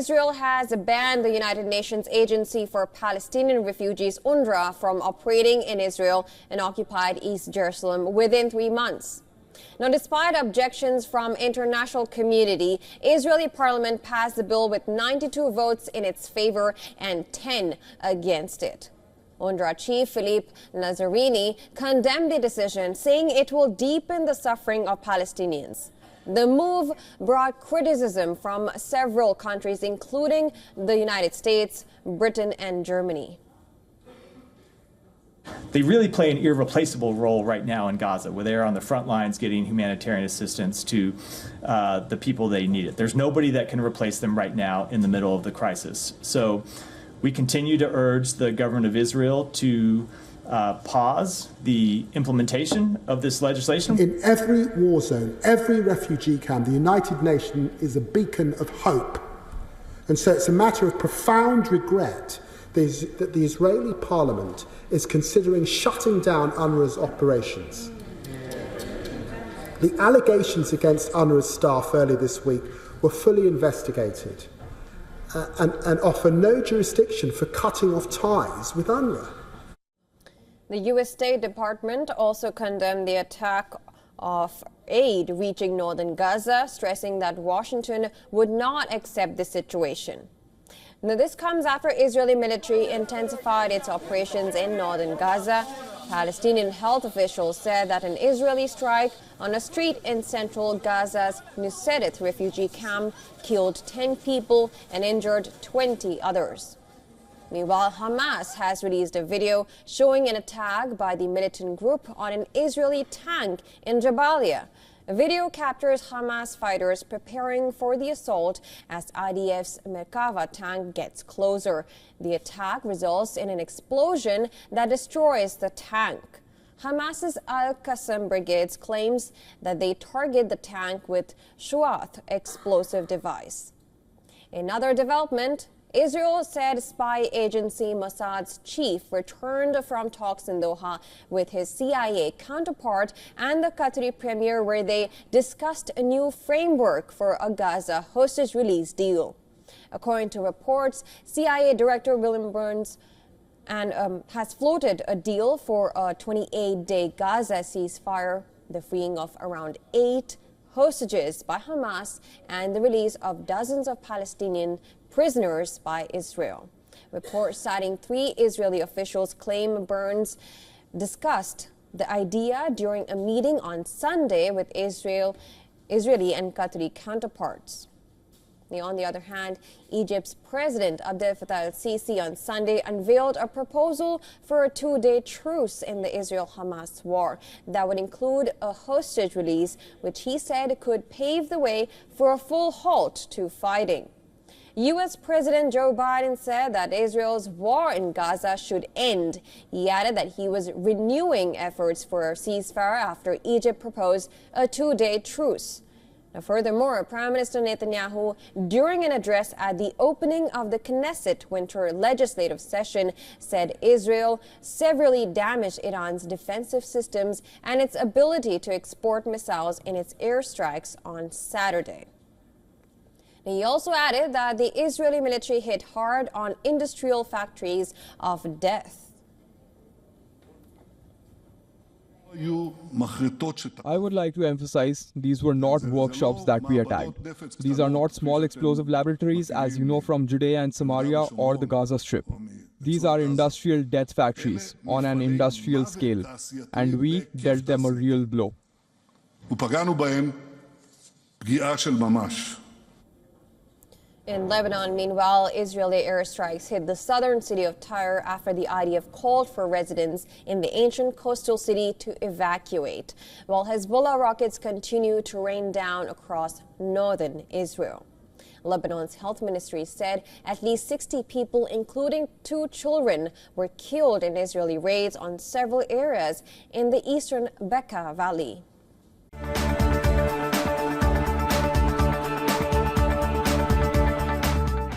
Israel has banned the United Nations Agency for Palestinian Refugees, UNRWA, from operating in Israel and occupied East Jerusalem within 3 months. Now, despite objections from international community, Israeli parliament passed the bill with 92 votes in its favor and 10 against it. UNRWA chief Philippe Lazzarini condemned the decision, saying it will deepen the suffering of Palestinians. The move brought criticism from several countries, including the United States, Britain, and Germany. They really play an irreplaceable role right now in Gaza, where they're on the front lines getting humanitarian assistance to the people they need it. There's nobody that can replace them right now in the middle of the crisis. So we continue to urge the government of Israel to pause the implementation of this legislation. In every war zone, every refugee camp, the United Nations is a beacon of hope. And so it's a matter of profound regret that the Israeli parliament is considering shutting down UNRWA's operations. The allegations against UNRWA's staff earlier this week were fully investigated and offer no jurisdiction for cutting off ties with UNRWA. The U.S. State Department also condemned the attack of aid reaching northern Gaza, stressing that Washington would not accept the situation. Now, this comes after Israeli military intensified its operations in northern Gaza. Palestinian health officials said that an Israeli strike on a street in central Gaza's Nuseirat refugee camp killed 10 people and injured 20 others. Meanwhile, Hamas has released a video showing an attack by the militant group on an Israeli tank in Jabalia. The video captures Hamas fighters preparing for the assault as IDF's Merkava tank gets closer. The attack results in an explosion that destroys the tank. Hamas's Al-Qassam brigades claims that they target the tank with Shuath explosive device. Another development, Israel said spy agency Mossad's chief returned from talks in Doha with his CIA counterpart and the Qatari premier, where they discussed a new framework for a Gaza hostage release deal. According to reports, CIA Director William Burns has floated a deal for a 28-day Gaza ceasefire, the freeing of around 8 hostages by Hamas, and the release of dozens of Palestinian prisoners by Israel. Reports citing 3 Israeli officials claim Burns discussed the idea during a meeting on Sunday with Israeli and Qatari counterparts. On the other hand, Egypt's President Abdel Fattah el-Sisi on Sunday unveiled a proposal for a 2-day truce in the Israel-Hamas war that would include a hostage release, which he said could pave the way for a full halt to fighting. U.S. President Joe Biden said that Israel's war in Gaza should end. He added that he was renewing efforts for a ceasefire after Egypt proposed a 2-day truce. Now, furthermore, Prime Minister Netanyahu, during an address at the opening of the Knesset winter legislative session, said Israel severely damaged Iran's defensive systems and its ability to export missiles in its airstrikes on Saturday. He also added that the Israeli military hit hard on industrial factories of death. I would like to emphasize these were not workshops that we attacked. These are not small explosive laboratories, as you know, from Judea and Samaria or the Gaza Strip. These are industrial death factories on an industrial scale, and we dealt them a real blow. In Lebanon, meanwhile, Israeli airstrikes hit the southern city of Tyre after the IDF called for residents in the ancient coastal city to evacuate, while Hezbollah rockets continue to rain down across northern Israel. Lebanon's health ministry said at least 60 people, including 2 children, were killed in Israeli raids on several areas in the eastern Bekaa Valley.